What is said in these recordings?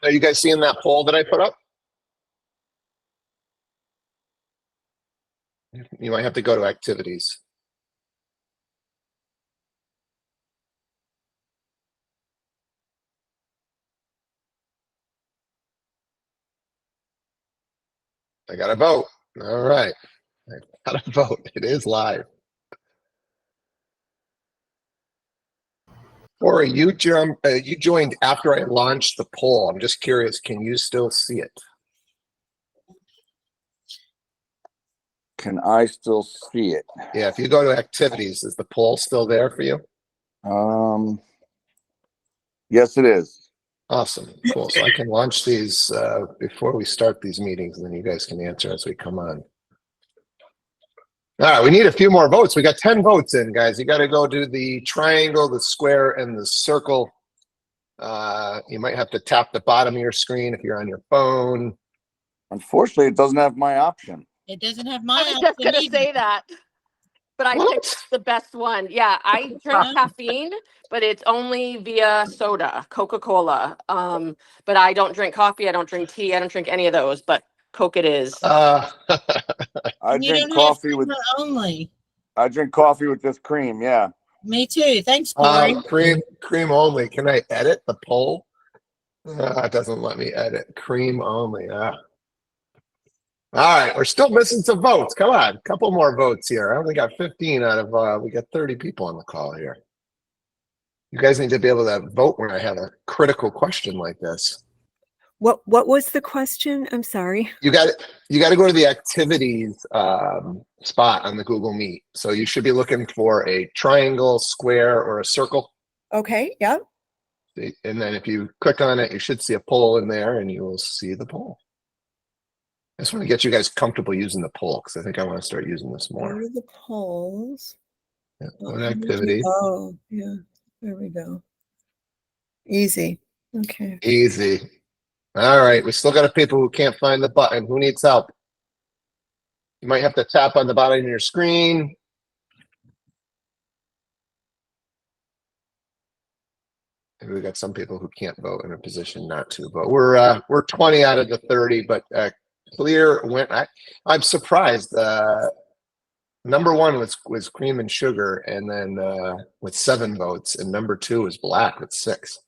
Are you guys seeing that poll that I put up? You might have to go to activities. I got a vote. All right. I got a vote. It is live. Corey, you joined after I launched the poll. I'm just curious, can you still see it? Can I still see it? Yeah, if you go to activities, is the poll still there for you? Yes, it is. Awesome. Cool. So I can launch these before we start these meetings, and then you guys can answer as we come on. All right, we need a few more votes. We got 10 votes in, guys. You got to go do the triangle, the square, and the circle. You might have to tap the bottom of your screen if you're on your phone. Unfortunately, it doesn't have my option. It doesn't have my I was just option gonna either. say that, but I What? picked the best one. Yeah, I drink caffeine, but it's only via soda, Coca-Cola. But I don't drink coffee. I don't drink tea. I don't drink any of those. But Coke it is. I And you drink don't have coffee with. creamer only. I drink coffee with just cream. Yeah. Me too. Thanks, Corey. Cream only. Can I edit the poll? It doesn't let me edit. Cream only. All right, we're still missing some votes. Come on, a couple more votes here. I only got 15 out of we got 30 people on the call here. You guys need to be able to vote when I have a critical question like this. What was the question? I'm sorry. You got to go to the activities spot on the Google Meet. So you should be looking for a triangle, square, or a circle. Okay, yep. And then if you click on it, you should see a poll in there, and you will see the poll. I just want to get you guys comfortable using the poll because I think I want to start using this more. Where are the polls? Yeah, one activity. Oh, yeah. There we go. Easy. Okay. Easy. All right. We still got people who can't find the button. Who needs help? You might have to tap on the bottom of your screen. Maybe we got some people who can't vote in a position not to vote. We're 20 out of the 30, but clear went. I'm surprised. Number one was cream and sugar, and then with 7 votes, and number 2 was black with 6.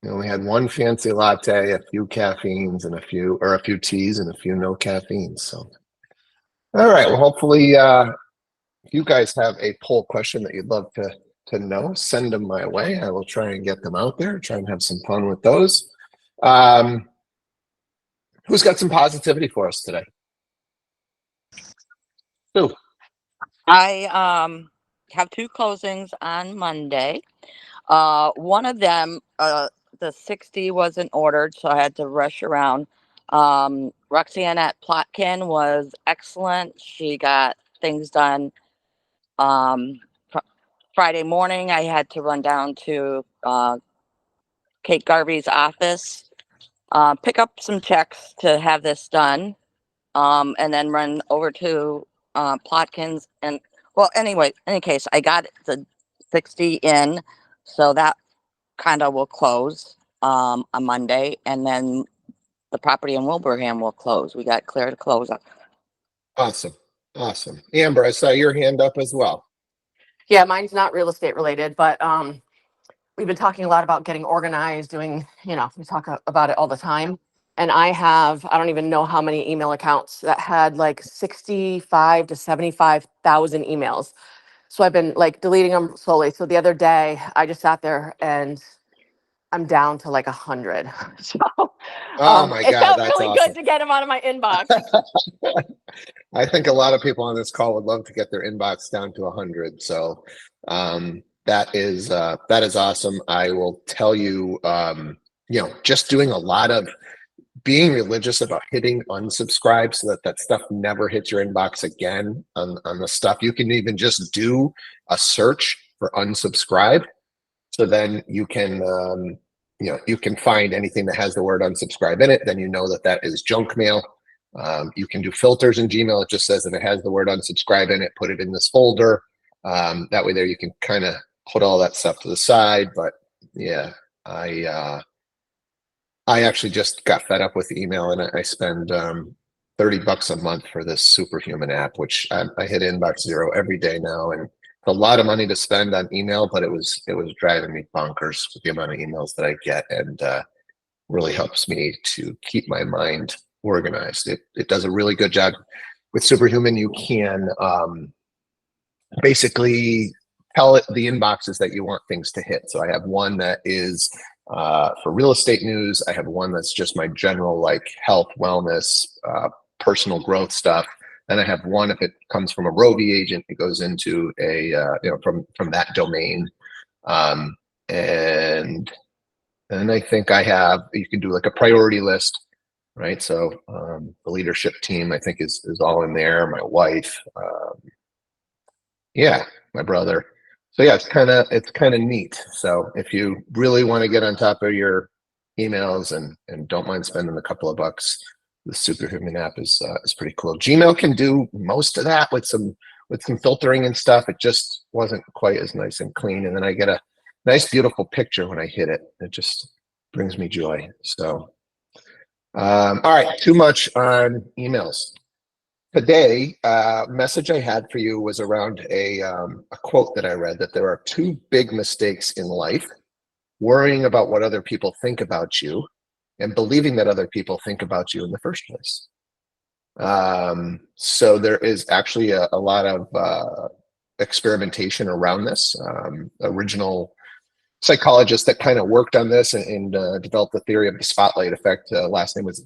We only had one fancy latte, a few caffeines, and a few teas, and a few no caffeines. So, all right. Well, hopefully, if you guys have a poll question that you'd love to know, send them my way. I will try and get them out there. Try and have some fun with those. Who's got some positivity for us today? Who? I have 2 closings on Monday. One of them, the 60 wasn't ordered, so I had to rush around. Roxanne at Plotkin was excellent. She got things done. Friday morning, I had to run down to Kate Garvey's office, pick up some checks to have this done, and then run over to Plotkin's. And well, anyway, in any case, I got the 60 in, so that kind of will close on Monday, and then the property in Wilbraham will close. We got clear to close up. Awesome. Amber, I saw your hand up as well. Yeah, mine's not real estate related, but we've been talking a lot about getting organized, doing, we talk about it all the time. And I don't even know how many email accounts that had like 65 to 75,000 emails. So I've been like deleting them slowly. So the other day I just sat there and I'm down to like 100. So Oh my it God, felt that's really awesome. good to get them out of my inbox. I think a lot of people on this call would love to get their inbox down to 100. So that is awesome. I will tell you, just doing a lot of being religious about hitting unsubscribe so that stuff never hits your inbox again on the stuff. You can even just do a search for unsubscribe. So then you can, you can find anything that has the word unsubscribe in it. Then you know that is junk mail. You can do filters in Gmail. It just says that it has the word unsubscribe in it, put it in this folder. That way there you can kind of put all that stuff to the side. But yeah, I actually just got fed up with email, and I spend $30 a month for this superhuman app, which I hit inbox zero every day now, and it's a lot of money to spend on email, but it was driving me bonkers with the amount of emails that I get, and really helps me to keep my mind organized. It does a really good job with Superhuman. You can basically tell it the inboxes that you want things to hit. So I have one that is for real estate news. I have one that's just my general like health, wellness, personal growth stuff. Then I have one, if it comes from a Rovi agent, it goes into a from that domain. And I think I have, you can do like a priority list, right? So the leadership team, I think is all in there. My wife, yeah, my brother. So yeah, it's kind of neat. So if you really want to get on top of your emails and don't mind spending a couple of bucks, the Superhuman app is pretty cool. Gmail can do most of that with some filtering and stuff. It just wasn't quite as nice and clean. And then I get a nice, beautiful picture when I hit it. It just brings me joy. So, all right, too much on emails. Today, message I had for you was around a quote that I read, that there are two big mistakes in life: worrying about what other people think about you, and believing that other people think about you in the first place. So there is actually a lot of experimentation around this. Original psychologist that kind of worked on this and developed the theory of the spotlight effect. Last name was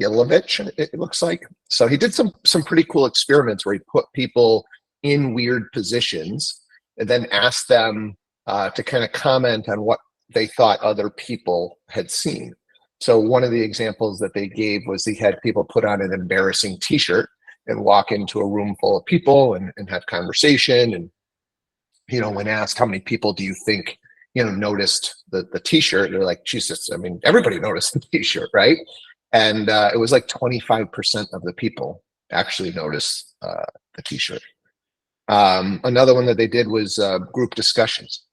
Ilovich, it looks like. So he did some pretty cool experiments where he put people in weird positions and then asked them to kind of comment on what they thought other people had seen. So one of the examples that they gave was he had people put on an embarrassing t-shirt and walk into a room full of people and have conversation. And, when asked how many people do you think, noticed the t-shirt, they're like, Jesus, I mean, everybody noticed the t-shirt, right? And it was like 25% of the people actually noticed the t-shirt. Another one that they did was group discussions.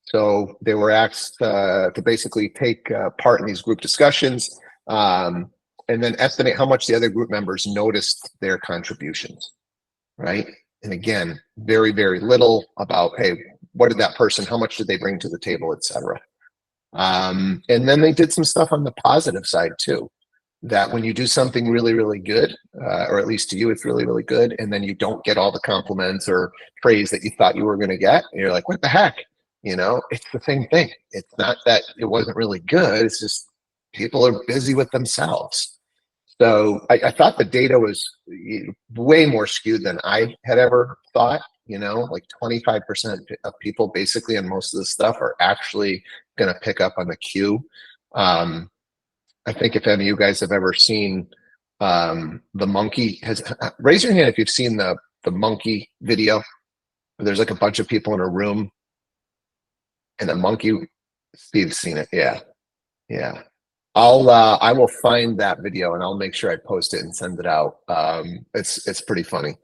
So they were asked to basically take part in these group discussions and then estimate how much the other group members noticed their contributions, right? And again, very, very little about, hey, what did that person, how much did they bring to the table, et cetera. And then they did some stuff on the positive side too, that when you do something really, really good, or at least to you, it's really, really good, and then you don't get all the compliments or praise that you thought you were going to get, and you're like, what the heck? It's the same thing. It's not that it wasn't really good. It's just people are busy with themselves. So I thought the data was way more skewed than I had ever thought. Like 25% of people basically on most of this stuff are actually going to pick up on the cue. I think if any of you guys have ever seen the monkey, raise your hand if you've seen the monkey video. There's like a bunch of people in a room and the monkey. Steve's seen it. Yeah. I will find that video and I'll make sure I post it and send it out. It's pretty funny.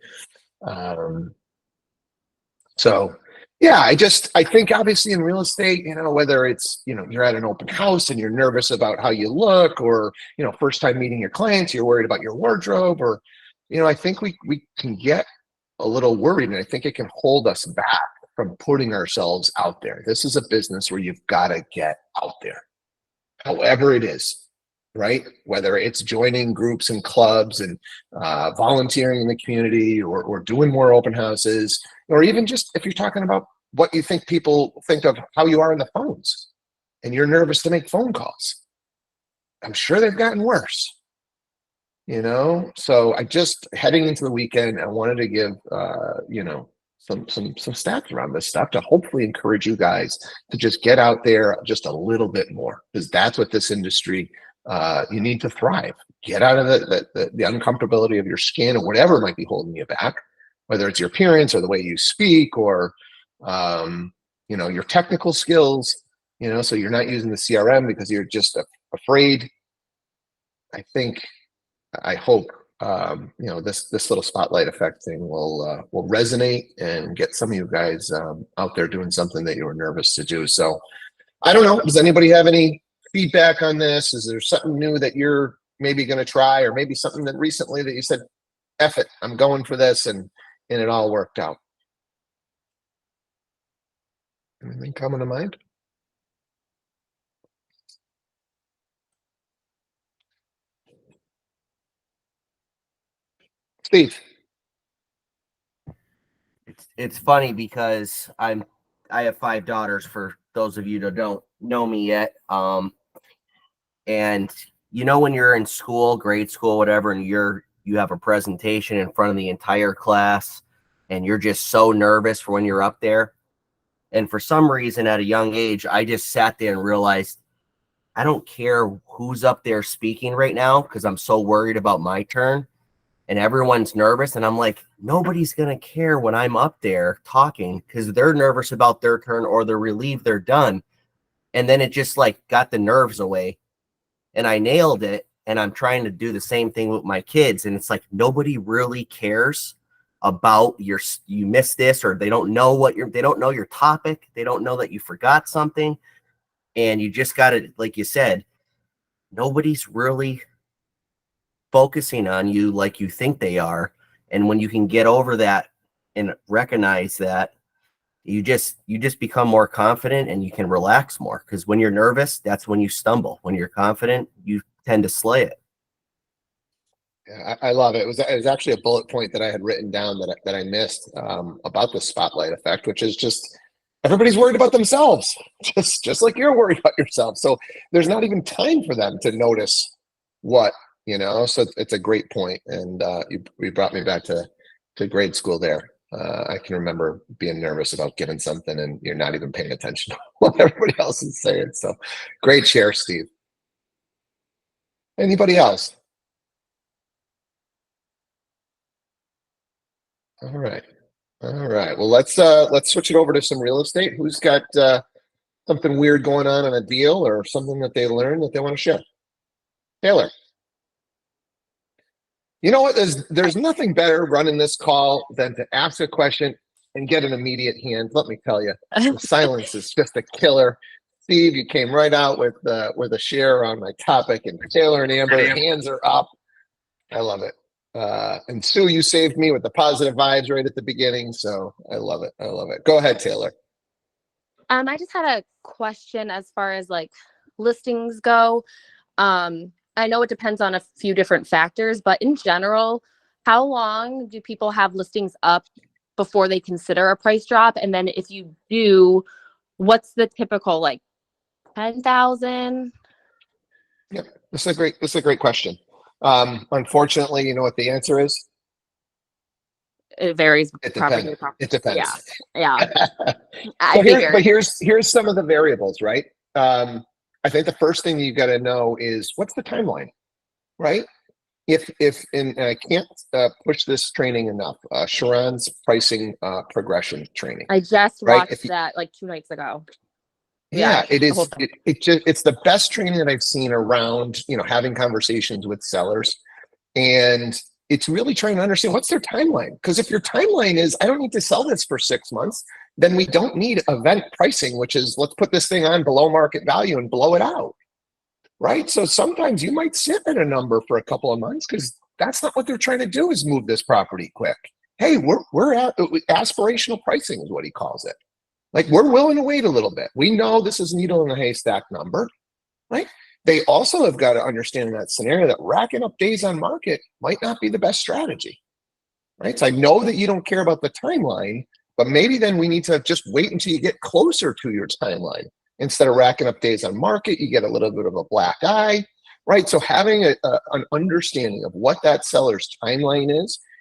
So yeah, I think obviously in real estate, whether it's, you're at an open house and you're nervous about how you look, or, first time meeting your clients, you're worried about your wardrobe, or, I think we can get a little worried, and I think it can hold us back from putting ourselves out there. This is a business where you've got to get out there, however it is, right? Whether it's joining groups and clubs and volunteering in the community, or doing more open houses, or even just if you're talking about what you think people think of how you are on the phones and you're nervous to make phone calls. I'm sure they've gotten worse, So I just, heading into the weekend, I wanted to give, some stats around this stuff to hopefully encourage you guys to just get out there just a little bit more, because that's what this industry, you need to thrive. Get out of the uncomfortability of your skin or whatever might be holding you back, whether it's your appearance or the way you speak, or your technical skills, so you're not using the CRM because you're just afraid. I hope this little spotlight effect thing will resonate and get some of you guys out there doing something that you were nervous to do. So I don't know, does anybody have any feedback on this? Is there something new that you're maybe going to try, or maybe something that recently that you said, F it, I'm going for this, and it all worked out? Anything coming to mind? Steve. It's funny because I have 5 daughters, for those of you that don't know me yet. And when you're in school, grade school, whatever, and you have a presentation in front of the entire class, and you're just so nervous for when you're up there. And for some reason, at a young age, I just sat there and realized I don't care who's up there speaking right now, because I'm so worried about my turn. And everyone's nervous, and I'm like, nobody's going to care when I'm up there talking, because they're nervous about their turn, or they're relieved they're done. And then it just like got the nerves away, and I nailed it. And I'm trying to do the same thing with my kids. And it's like, nobody really cares about you missed this, or they don't know they don't know your topic. They don't know that you forgot something. And you just got to, like you said, nobody's really focusing on you like you think they are. And when you can get over that and recognize that, you just become more confident, and you can relax more, because when you're nervous, that's when you stumble. When you're confident, you tend to slay it. Yeah, I love it. It was actually a bullet point that I had written down that I missed, about the spotlight effect, which is just everybody's worried about themselves, just like you're worried about yourself. So there's not even time for them to notice what, so it's a great point. And you brought me back to grade school there. I can remember being nervous about giving something, and you're not even paying attention to what everybody else is saying. So great share, Steve. Anybody else? All right. Well, let's switch it over to some real estate. Who's got something weird going on a deal, or something that they learned that they want to share? Taylor. You know what? There's nothing better running this call than to ask a question and get an immediate hand. Let me tell you, the silence is just a killer. Steve, you came right out with a share on my topic, and Taylor and Amber, hands are up. I love it. And Sue, you saved me with the positive vibes right at the beginning, so I love it. Go ahead, Taylor. I just had a question as far as like listings go. I know it depends on a few different factors, but in general, how long do people have listings up before they consider a price drop? And then if you do, what's the typical, like 10,000? Yep, this is a great question. Unfortunately, you know what the answer is? It varies. It property depends. to property. It depends. Yeah. But here's some of the variables, right? I think the first thing you got to know is, what's the timeline, right? If and I can't push this training enough, Sharon's pricing progression training. I just right? watched that like 2 nights ago. Yeah, it the is. whole thing. It's the best training that I've seen around, having conversations with sellers, and it's really trying to understand what's their timeline. Because if your timeline is, I don't need to sell this for 6 months, then we don't need event pricing, which is, let's put this thing on below market value and blow it out, right? So sometimes you might sit at a number for a couple of months, because that's not what they're trying to do, is move this property quick. Hey, we're at aspirational pricing is what he calls it. Like, we're willing to wait a little bit. We know this is needle in a haystack number, right? They also have got to understand in that scenario that racking up days on market might not be the best strategy, right? So I know that you don't care about the timeline, but maybe then we need to just wait until you get closer to your timeline. Instead of racking up days on market, you get a little bit of a black eye, right? So having an understanding of what that seller's timeline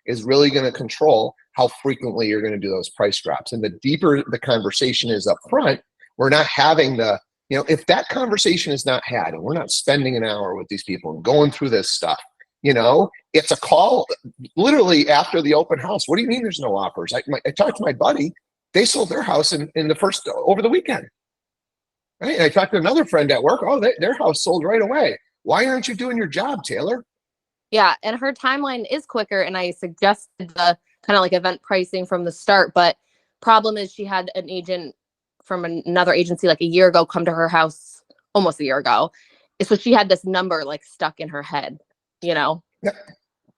is really going to control how frequently you're going to do those price drops. And the deeper the conversation is up front, we're not having if that conversation is not had, and we're not spending an hour with these people and going through this stuff, it's a call literally after the open house. What do you mean there's no offers? I talked to my buddy. They sold their house in the first over the weekend. Right? And I talked to another friend at work. Oh, their house sold right away. Why aren't you doing your job, Taylor? Yeah, and her timeline is quicker, and I suggested the kind of like event pricing from the start, but problem is she had an agent from another agency like a year ago come to her house almost a year ago. So she had this number like stuck in her head, you know. Yeah,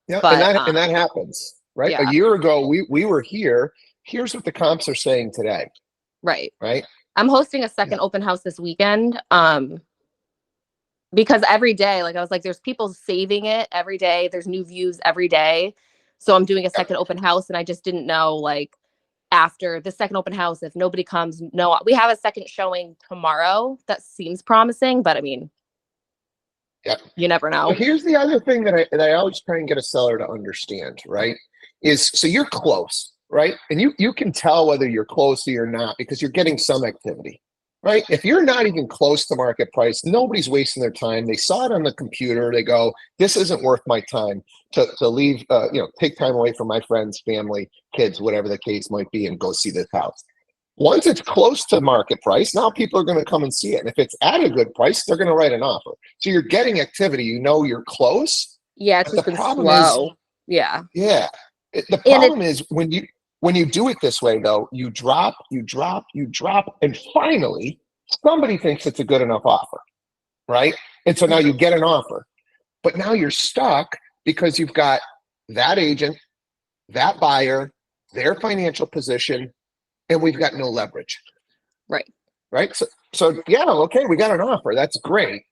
yeah, But and that happens, right? A yeah, year ago, we were here. Here's what the comps are saying today, right. right? I'm hosting a Yeah. second open house this weekend. Because every day, like I was like, there's people saving it every day. There's new views every day. So I'm doing a second open house, and I just didn't know, like, after the second open house, if nobody comes, no, we have a second showing tomorrow. That seems promising, but I mean, Yeah. you never So know. here's the other thing that I always try and get a seller to understand, right? Is so you're close, right? And you can tell whether you're close or you're not because you're getting some activity, right? If you're not even close to market price, nobody's wasting their time. They saw it on the computer. They go, this isn't worth my time to leave, take time away from my friends, family, kids, whatever the case might be, and go see this house. Once it's close to market price, now people are going to come and see it. And if it's at a good price, they're going to write an offer. So you're getting activity. You know you're close. Yeah, it's But just the been problem is, slow. Yeah. yeah, the And problem is when you do it this way, though, you drop, and finally somebody thinks it's a good enough offer, right? And so now you get an offer, but now you're stuck because you've got that agent, that buyer, their financial position, and we've got no leverage. Right. Right. So yeah, okay, we got an offer. That's great.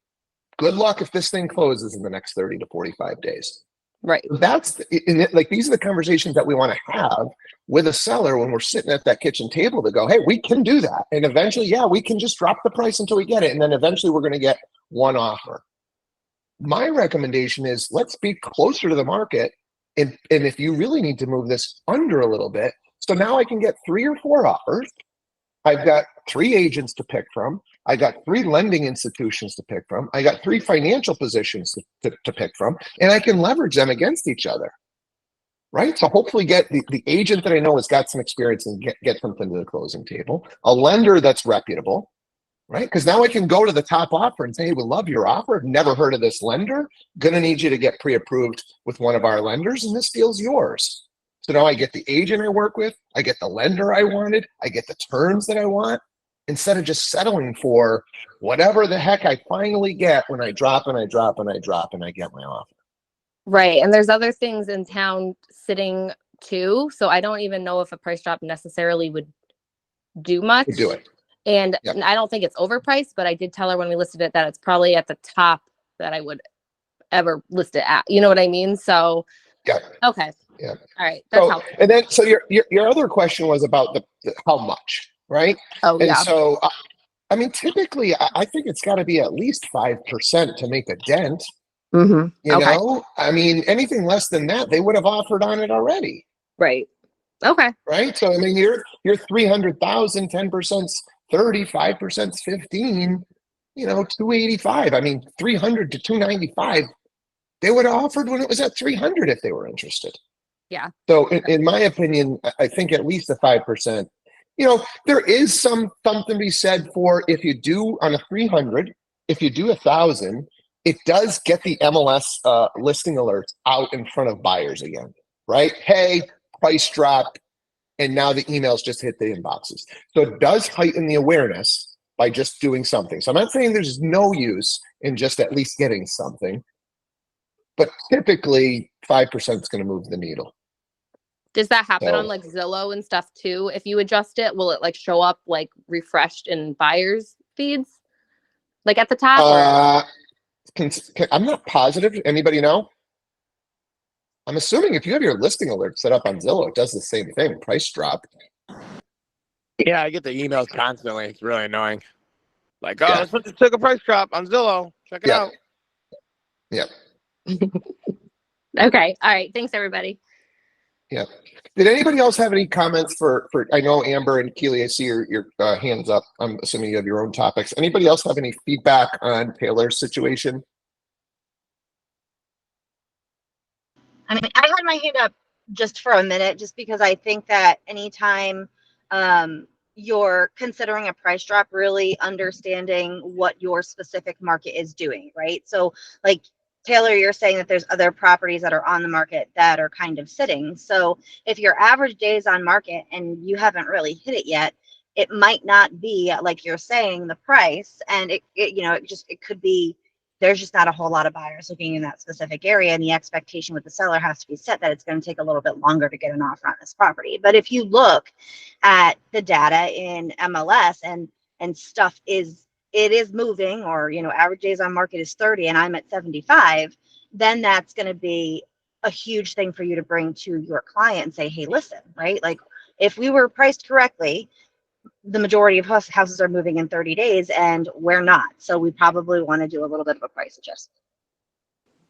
Good luck if this thing closes in the next 30 to 45 days. Right. Like these are the conversations that we want to have with a seller when we're sitting at that kitchen table to go, hey, we can do that. And eventually, yeah, we can just drop the price until we get it. And then eventually we're going to get one offer. My recommendation is let's be closer to the market. And if you really need to move this under a little bit, so now I can get 3 or 4 offers. I've got 3 agents to pick from. I got 3 lending institutions to pick from. I got 3 financial positions to pick from, and I can leverage them against each other. Right. So hopefully get the agent that I know has got some experience and get something to the closing table, a lender that's reputable, right? Because now I can go to the top offer and say, hey, we love your offer. I've never heard of this lender. Gonna need you to get pre-approved with one of our lenders, and this deal's yours. So now I get the agent I work with, I get the lender I wanted, I get the terms that I want, instead of just settling for whatever the heck I finally get when I drop and I drop and I drop and I get my offer. Right. And there's other things in town sitting too. So I don't even know if a price drop necessarily would do much. Do it. And Yep. I don't think it's overpriced, but I did tell her when we listed it that it's probably at the top that I would ever list it at. You know what I mean? So Yeah. okay. Yeah. All right. That's So, helpful. and then, so your other question was about the how much, right? Oh And yeah. so, I mean, typically, I think it's got to be at least 5% to make a dent. Mm-hmm. You Okay. know, I mean, anything less than that, they would have offered on it already, Right. Okay. right? So, I mean, you're 300,000, 10% 30, 5% 15. 285. I mean, 300 to 295. They would have offered when it was at 300 if they were interested. Yeah. So in my opinion, I think at least a 5%, there is something to be said for if you do on a 300, if you do 1,000, it does get the MLS listing alerts out in front of buyers again, right? Hey, price drop. And now the emails just hit the inboxes. So it does heighten the awareness by just doing something. So I'm not saying there's no use in just at least getting something, but typically 5% is going to move the needle. Does that happen So- on like Zillow and stuff too? If you adjust it, will it like show up like refreshed in buyers feeds? Like at the top? Or? I'm not positive. Anybody know? I'm assuming if you have your listing alert set up on Zillow, it does the same thing. Price drop. Yeah, I get the emails constantly. It's really annoying. Like, oh, Yeah. let's put took a price drop on Zillow. Check it Yeah. out. Yeah. Okay. All right. Thanks, everybody. Yeah. Did anybody else have any comments for? I know Amber and Keely, I see your hands up. I'm assuming you have your own topics. Anybody else have any feedback on Taylor's situation? I mean, I had my hand up just for a minute, just because I think that anytime you're considering a price drop, really understanding what your specific market is doing, right? So, like Taylor, you're saying that there's other properties that are on the market that are kind of sitting. So, if your average days on market and you haven't really hit it yet, it might not be like you're saying the price, and it could be there's just not a whole lot of buyers looking in that specific area, and the expectation with the seller has to be set that it's going to take a little bit longer to get an offer on this property. But if you look at the data in MLS and stuff is moving, or average days on market is 30 and I'm at 75, then that's going to be a huge thing for you to bring to your client and say, hey, listen, right? Like, if we were priced correctly, the majority of houses are moving in 30 days and we're not. So we probably want to do a little bit of a price adjustment.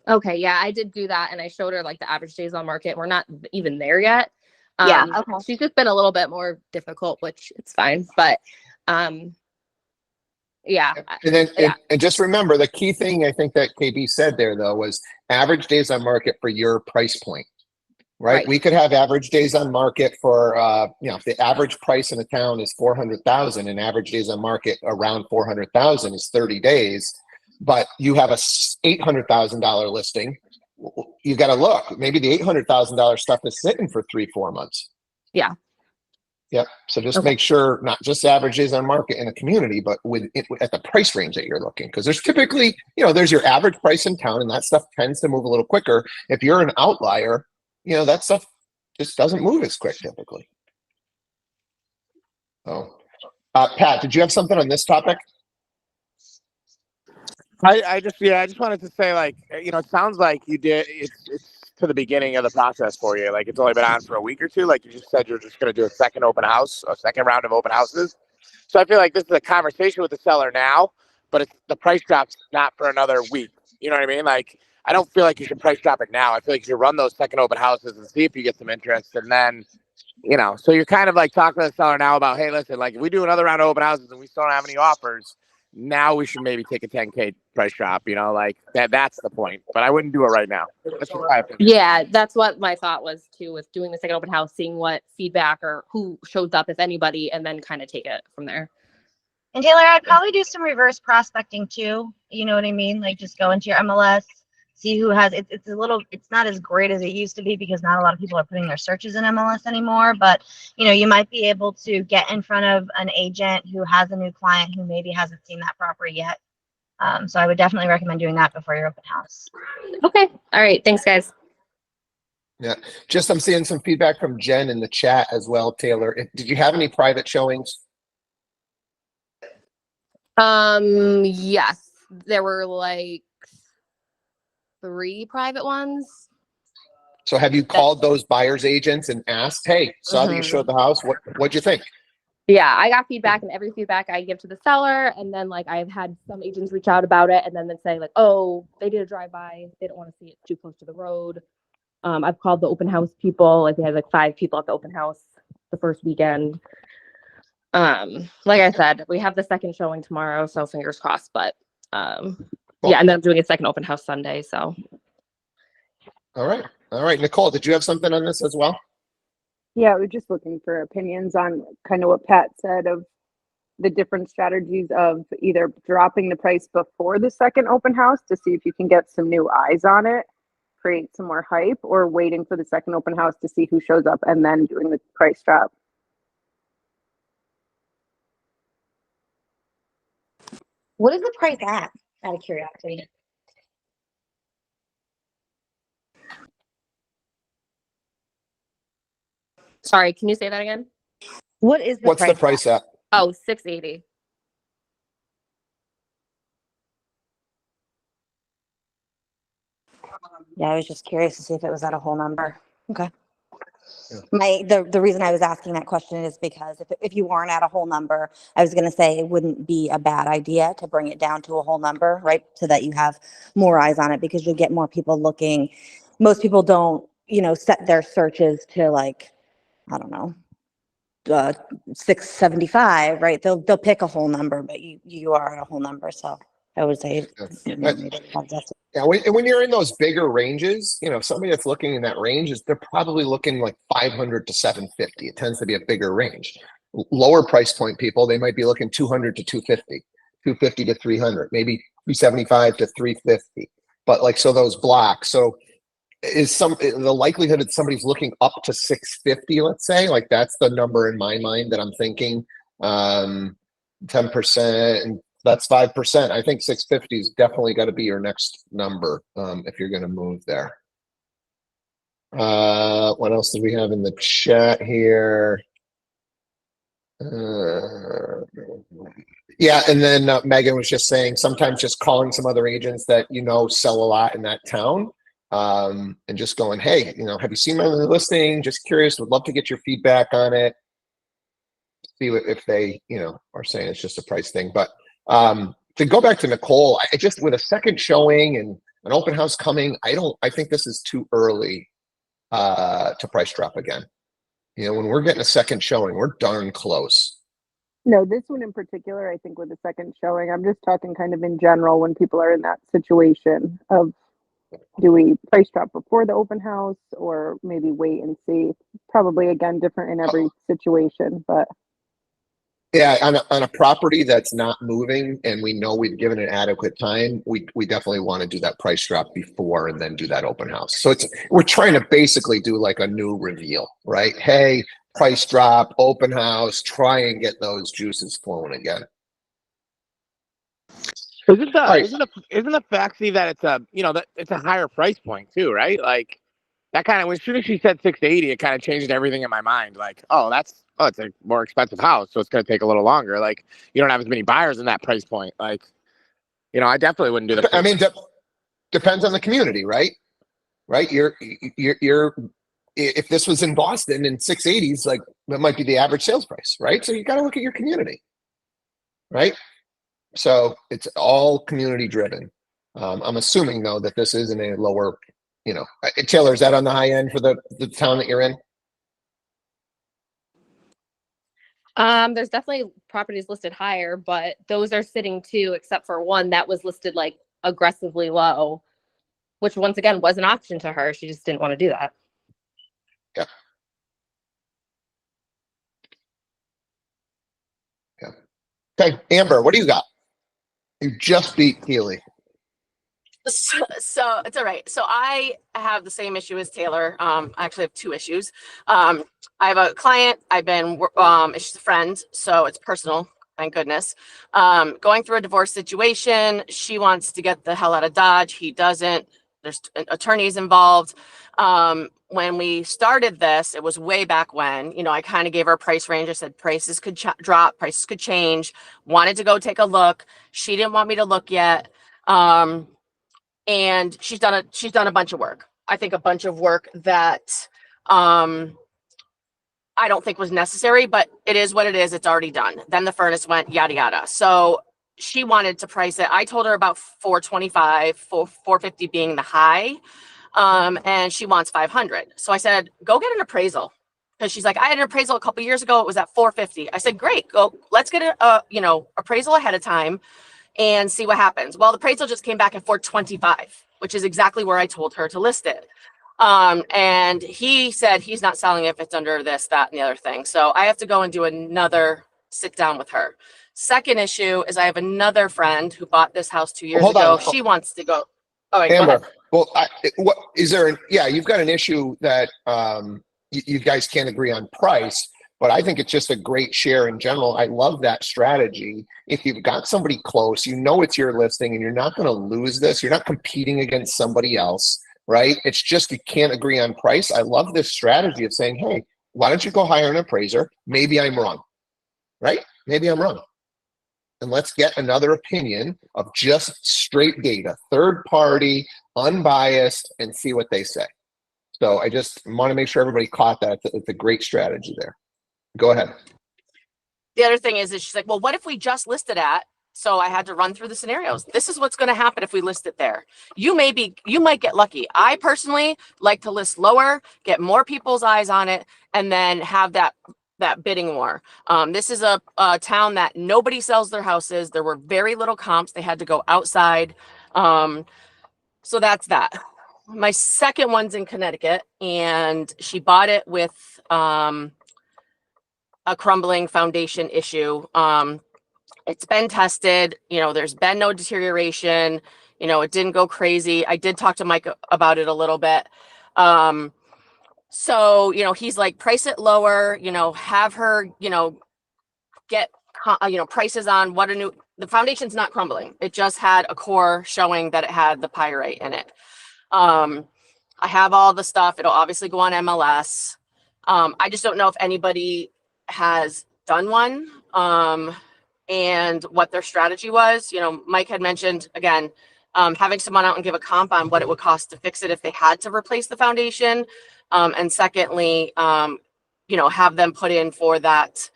Okay, yeah, I did do that, and I showed her like the average days on market. We're not even there yet. Yeah, okay. She's just been a little bit more difficult, which it's fine. But yeah. And then, Yeah. and just remember, the key thing I think that KB said there though was average days on market for your price point, right? Right. We could have average days on market for, if the average price in a town is 400,000 and average days on market around 400,000 is 30 days, but you have a $800,000 listing. You got to look, maybe the $800,000 stuff is sitting for 3-4 months. Yeah. Yep. So just Okay. make sure not just average days on market in a community, but with it at the price range that you're looking. Because there's typically, there's your average price in town, and that stuff tends to move a little quicker. If you're an outlier, that stuff just doesn't move as quick typically. Oh, Pat, did you have something on this topic? I just wanted to say, like, it sounds like you did. It's to the beginning of the process for you. Like, it's only been on for a week or two. Like you just said, you're just going to do a second round of open houses. So I feel like this is a conversation with the seller now, but the price drop's not for another week. You know what I mean? Like, I don't feel like you should price drop it now. I feel like you should run those second open houses and see if you get some interest, and then, so you're kind of like talking to the seller now about, hey, listen, like, if we do another round of open houses and we still don't have any offers, now we should maybe take a 10K price drop, like that's the point, but I wouldn't do it right now. That's just my opinion. Yeah, that's what my thought was too, with doing the second open house, seeing what feedback or who shows up, if anybody, and then kind of take it from there. And Taylor, I'd probably do some reverse prospecting too. You know what I mean? Like, just go into your MLS, see who has it. It's not as great as it used to be because not a lot of people are putting their searches in MLS anymore. But you might be able to get in front of an agent who has a new client who maybe hasn't seen that property yet. So I would definitely recommend doing that before your open house. Okay. All right. Thanks, guys. Yeah. Just I'm seeing some feedback from Jen in the chat as well, Taylor. Did you have any private showings? Yes, there were like 3 private ones. So have you called those buyers agents and asked, hey, saw that you showed the house. What'd you think? Yeah, I got feedback, and every feedback I give to the seller, and then like I've had some agents reach out about it and then say like, oh, they did a drive-by, they don't want to see it too close to the road. I've called the open house people, like we had like 5 people at the open house the first weekend. Like I said, we have the second showing tomorrow, so fingers crossed. But Cool. yeah, and then I'm doing a second open house Sunday. So All right. Nicole, did you have something on this as well? Yeah, we're just looking for opinions on kind of what Pat said of the different strategies of either dropping the price before the second open house to see if you can get some new eyes on it, create some more hype, or waiting for the second open house to see who shows up and then doing the price drop. What is the price at? Out of curiosity. sorry, can you say that again? What is the What's the price at? Oh, $680. Yeah, I was just curious to see if it was at a whole number. Okay. Yeah. The reason I was asking that question is because if you weren't at a whole number, I was going to say it wouldn't be a bad idea to bring it down to a whole number, right? So that you have more eyes on it, because you'll get more people looking. Most people don't, set their searches to like, I don't know, 675, right? They'll pick a whole number, but you are at a whole number. So I would say, Yeah, when you're in those bigger ranges, somebody that's looking in that range they're probably looking like 500 to 750. It tends to be a bigger range. Lower price point people, they might be looking 200 to 250, 250 to 300, maybe 275 to 350. But like, so those blocks, so is the likelihood that somebody's looking up to 650, let's say, like that's the number in my mind that I'm thinking. 10%, and that's 5%. I think 650 is definitely got to be your next number if you're going to move there. What else do we have in the chat here? Yeah, and then Megan was just saying sometimes just calling some other agents that sell a lot in that town, and just going, hey, have you seen my listing? Just curious, would love to get your feedback on it. See if they are saying it's just a price thing. But to go back to Nicole, I just, with a second showing and an open house coming, I think this is too early to price drop again. When we're getting a second showing, we're darn close. No, this one in particular, I think with the second showing, I'm just talking kind of in general when people are in that situation of, do we price drop before the open house or maybe wait and see? Probably, again, different in every situation, but. Yeah, on a property that's not moving and we know we've given it adequate time, we definitely want to do that price drop before and then do that open house. So we're trying to basically do like a new reveal, right? Hey, price drop, open house, try and get those juices flowing again. Isn't the fact, Steve, that it's that it's a higher price point too, right? Like that kind of, as soon as she said 680, it kind of changed everything in my mind. Like, it's a more expensive house, so it's going to take a little longer. Like, you don't have as many buyers in that price point. Like, I definitely wouldn't do that. I mean, depends on the community, right? Right? You're if this was in Boston in 680s, like that might be the average sales price, right? So you got to look at your community, right? So it's all community driven. I'm assuming though that this isn't a lower, Taylor, is that on the high end for the town that you're in? There's definitely properties listed higher, but those are sitting too, except for one that was listed like aggressively low, which once again was an option to her. She just didn't want to do that. Yeah. Yeah. Okay, Amber, what do you got? You just beat Keely. So it's all right. So I have the same issue as Taylor. I actually have two issues. I have a client. She's a friend, so it's personal. Thank goodness. Going through a divorce situation. She wants to get the hell out of Dodge. He doesn't. There's attorneys involved. When we started this, it was way back when, I kind of gave her a price range. I said prices could drop, prices could change. Wanted to go take a look. She didn't want me to look yet. And she's done a bunch of work. I think a bunch of work that I don't think was necessary, but it is what it is. It's already done. Then the furnace went, yada yada. So she wanted to price it. I told her about 425, 450 being the high. And she wants 500. So I said, go get an appraisal. Because she's like, I had an appraisal a couple years ago. It was at 450. I said, great, go. Let's get a appraisal ahead of time and see what happens. Well, the appraisal just came back at 425, which is exactly where I told her to list it. And he said he's not selling it if it's under this, that, and the other thing. So I have to go and do another sit down with her. Second issue is I have another friend who bought this house 2 years ago. She wants to go. Oh, wait, Amber, go ahead. well, what is there? You've got an issue that you guys can't agree on price. But I think it's just a great share in general. I love that strategy. If you've got somebody close, it's your listing and you're not going to lose this. You're not competing against somebody else, right? It's just you can't agree on price. I love this strategy of saying, hey, why don't you go hire an appraiser? Maybe I'm wrong, right? Maybe I'm wrong. And let's get another opinion of just straight data, third party, unbiased, and see what they say. So I just want to make sure everybody caught that. It's a great strategy there. Go ahead. The other thing is she's like, well, what if we just listed at? So I had to run through the scenarios. This is what's going to happen if we list it there. You might get lucky. I personally like to list lower, get more people's eyes on it, and then have that bidding war. This is a town that nobody sells their houses. There were very little comps. They had to go outside. So that's that. My second one's in Connecticut, and she bought it with a crumbling foundation issue. It's been tested, there's been no deterioration, it didn't go crazy. I did talk to Mike about it a little bit. So, he's like, price it lower, have her, get prices on what the foundation's not crumbling. It just had a core showing that it had the pyrite in it. I have all the stuff. It'll obviously go on MLS. I just don't know if anybody has done one, and what their strategy was. Mike had mentioned, again, having someone out and give a comp on what it would cost to fix it if they had to replace the foundation. And secondly, have them put in for that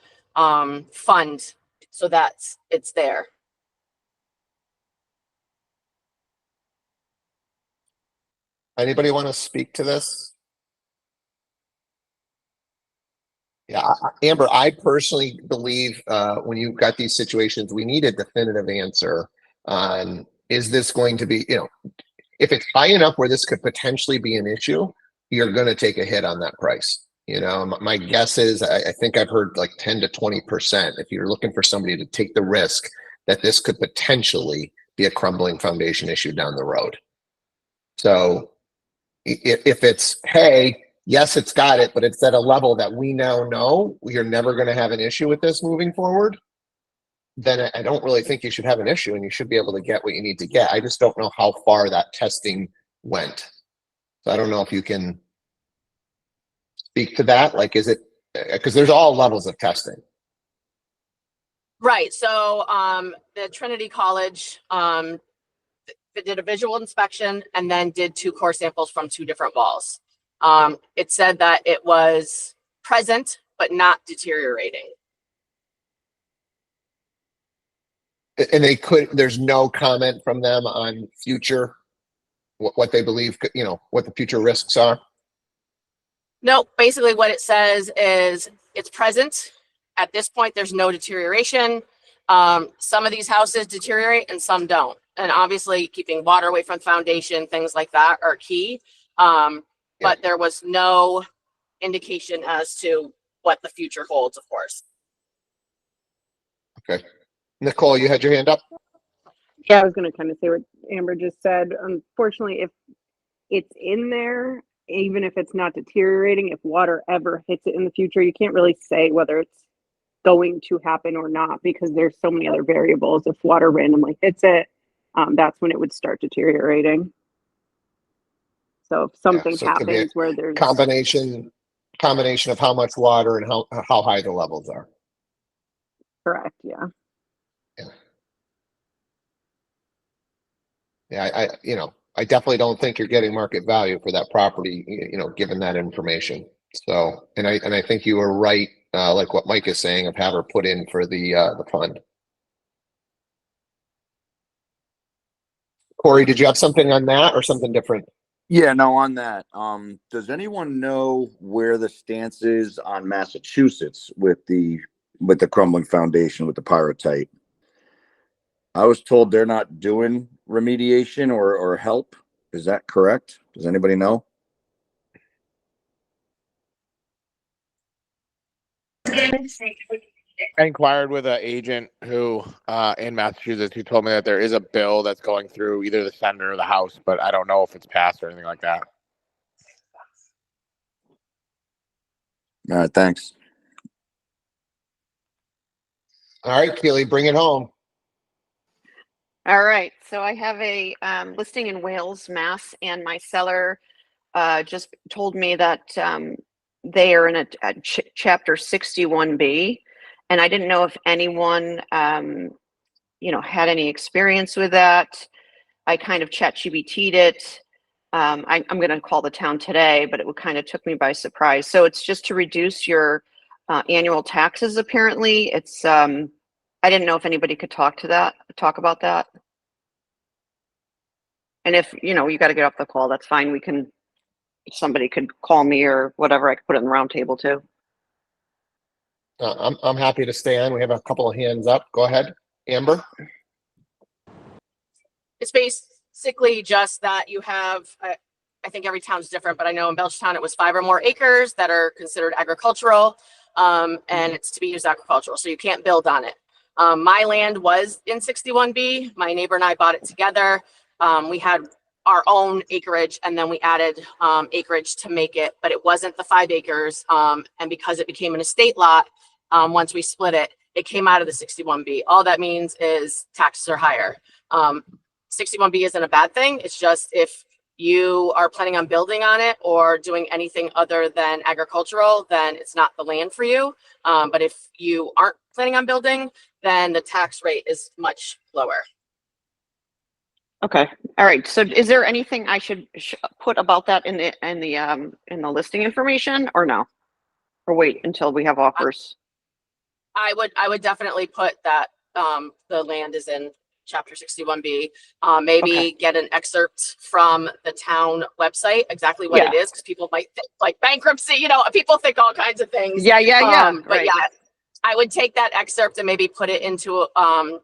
fund so that it's there. Anybody want to speak to this? Yeah, Amber, I personally believe when you've got these situations, we need a definitive answer on, is this going to be, if it's high enough where this could potentially be an issue, you're going to take a hit on that price. My guess is, I think I've heard like 10 to 20%. If you're looking for somebody to take the risk that this could potentially be a crumbling foundation issue down the road. So if it's, hey, yes, it's got it, but it's at a level that we now know we are never going to have an issue with this moving forward, then I don't really think you should have an issue, and you should be able to get what you need to get. I just don't know how far that testing went. So I don't know if you can speak to that. Like, is it, because there's all levels of testing. Right. So the Trinity College did a visual inspection and then did 2 core samples from 2 different walls. It said that it was present, but not deteriorating. And there's no comment from them on future, what they believe, what the future risks are. No, basically what it says is it's present. At this point, there's no deterioration. Some of these houses deteriorate and some don't. And obviously keeping water away from the foundation, things like that are key. But there was no indication as to what the future holds, of course. Okay. Nicole, you had your hand up? Yeah, I was going to kind of say what Amber just said. Unfortunately, if it's in there, even if it's not deteriorating, if water ever hits it in the future, you can't really say whether it's going to happen or not, because there's so many other variables. If water randomly hits it, that's when it would start deteriorating. So if something so it could be a happens where there's combination of how much water and how high the levels are. correct, yeah. Yeah, I definitely don't think you're getting market value for that property, given that information. So, and I think you were right, like what Mike is saying, of have her put in for the fund. Corey, did you have something on that or something different? Yeah, no, on that. Does anyone know where the stance is on Massachusetts with the crumbling foundation with the pyrite? I was told they're not doing remediation or help. Is that correct? Does anybody know? I inquired with an agent who in Massachusetts who told me that there is a bill that's going through either the Senate or the House, but I don't know if it's passed or anything like that. All right, thanks. All right, Keely, bring it home. All right, so I have a listing in Wales, Mass, and my seller just told me that they are in a chapter 61B, and I didn't know if anyone, had any experience with that. I kind of ChatGPT'd it. I'm going to call the town today, but it kind of took me by surprise. So it's just to reduce your annual taxes. Apparently, it's. I didn't know if anybody could talk about that. And if you got to get off the call, that's fine. Somebody could call me or whatever. I could put it in the round table too. I'm happy to stay on. We have a couple of hands up. Go ahead, Amber. It's basically just that you have, I think every town's different, but I know in Belchtown it was 5 or more acres that are considered agricultural, and it's to be used agricultural, so you can't build on it. My land was in 61B. My neighbor and I bought it together. We had our own acreage, and then we added acreage to make it, but it wasn't the 5 acres. And because it became an estate lot, once we split it, it came out of the 61B. All that means is taxes are higher. 61B isn't a bad thing. It's just if you are planning on building on it or doing anything other than agricultural, then it's not the land for you. But if you aren't planning on building, then the tax rate is much lower. Okay. All right. So is there anything I should put about that in the listing information, or no? Or wait until we have offers? I would definitely put that the land is in chapter 61B. Maybe get an excerpt from the town website, exactly what it is, because people might think like bankruptcy, you know, people think all kinds of things. Yeah. But yeah, I would take that excerpt and maybe put it into a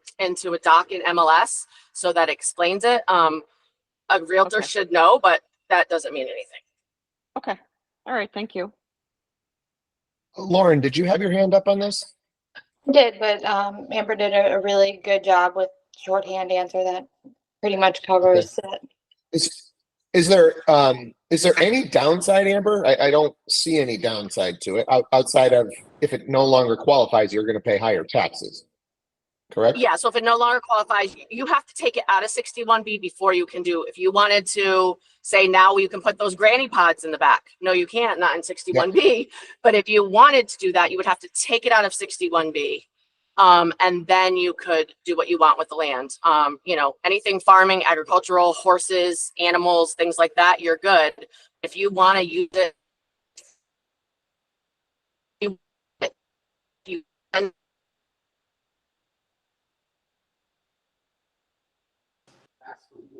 doc in MLS so that explains it. A realtor should know, but that doesn't mean anything. Okay. All right. Thank you. Lauren, did you have your hand up on this? Did, but Amber did a really good job with shorthand answer that pretty much covers it. Is there any downside, Amber? I don't see any downside to it outside of if it no longer qualifies, you're going to pay higher taxes. Correct? Yeah. So if it no longer qualifies, you have to take it out of 61B before you can do. If you wanted to say now you can put those granny pods in the back. No, you can't, not in 61B. Yep. But if you wanted to do that, you would have to take it out of 61B. And then you could do what you want with the land. You know, anything farming, agricultural, horses, animals, things like that, you're good. If you want to use it,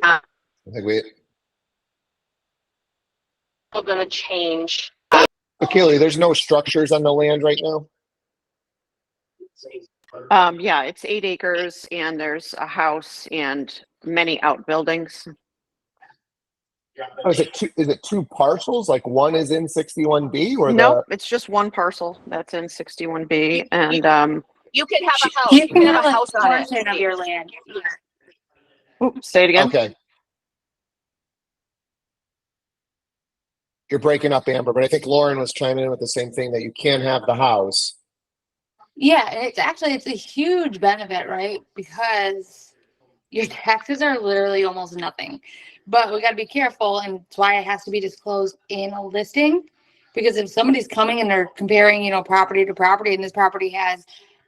I think we're going to change. Keely, there's no structures on the land right now? Yeah, it's 8 acres and there's a house and many outbuildings. Oh, is it two parcels? Like one is in 61B or no? It's just one parcel that's in 61B, and you can have a house. You can have a house on it. portion of your land. Oops, say it again. Okay. You're breaking up, Amber, but I think Lauren was chiming in with the same thing, that you can have the house. Yeah, and it's a huge benefit, right? Because your taxes are literally almost nothing. But we got to be careful, and that's why it has to be disclosed in a listing. Because if somebody's coming and they're comparing, you know, property to property, and this property has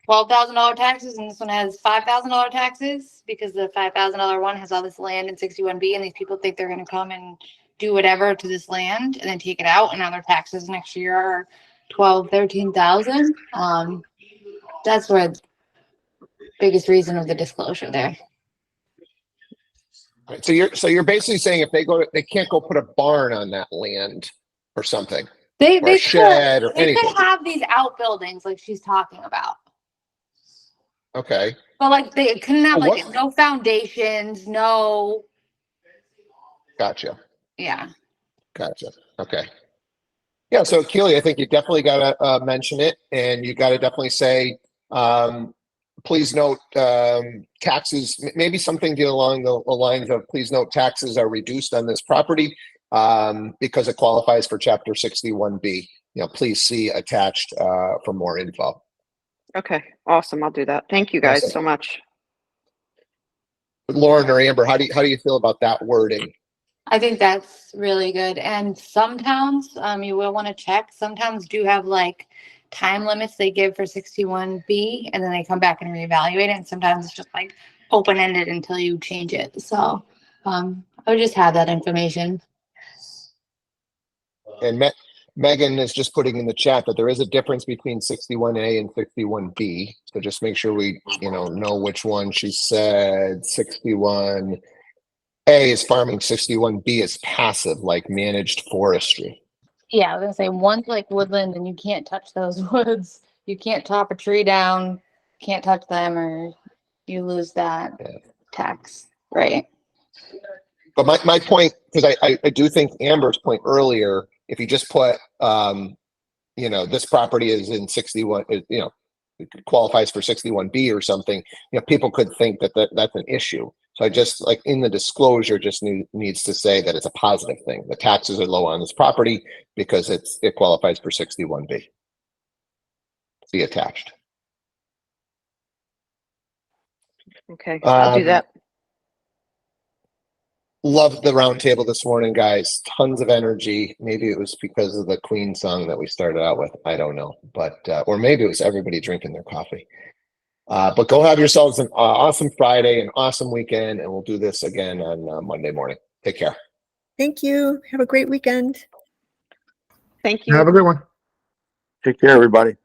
$12,000 taxes and this one has $5,000 taxes, because the $5,000 one has all this land in 61B, and these people think they're going to come and do whatever to this land and then take it out, and now their taxes next year are 13,000. That's where the biggest reason of the disclosure there. Right, so you're basically saying if they can't go put a barn on that land or something, they a shed or anything. They could have these outbuildings like she's talking about. Okay. But like they couldn't have no foundations, no. Gotcha. Yeah. Gotcha. Okay. Yeah. So Keely, I think you definitely got to mention it, and you got to definitely say, please note taxes, maybe something along the lines of, please note taxes are reduced on this property because it qualifies for Chapter 61B. You know, please see attached for more info. Okay, awesome. I'll do that. Thank you guys so much. Lauren or Amber, how do you feel about that wording? I think that's really good. And some towns, you will want to check. Some towns do have like time limits they give for 61B, and then they come back and reevaluate it. And sometimes it's just like open-ended until you change it. So I would just have that information. And Megan is just putting in the chat that there is a difference between 61A and 61B. So just make sure we, know which one. She said 61A is farming, 61B is passive, like managed forestry. Yeah, I was gonna say one's like woodland, and you can't touch those woods. You can't chop a tree down, can't touch them, or you lose that tax, right? But my point, because I do think Amber's point earlier, if you just put, this property is in 61, it qualifies for 61B or something, people could think that that's an issue. So I just, like, in the disclosure, just needs to say that it's a positive thing. The taxes are low on this property because it qualifies for 61B. See attached. Okay, I'll do that. Loved the round table this morning, guys. Tons of energy. Maybe it was because of the Queen song that we started out with. I don't know, but or maybe it was everybody drinking their coffee. But go have yourselves an awesome Friday, an awesome weekend, and we'll do this again on Monday morning. Take care. Thank you. Have a great weekend. Thank you. Have a good one. Take care, everybody.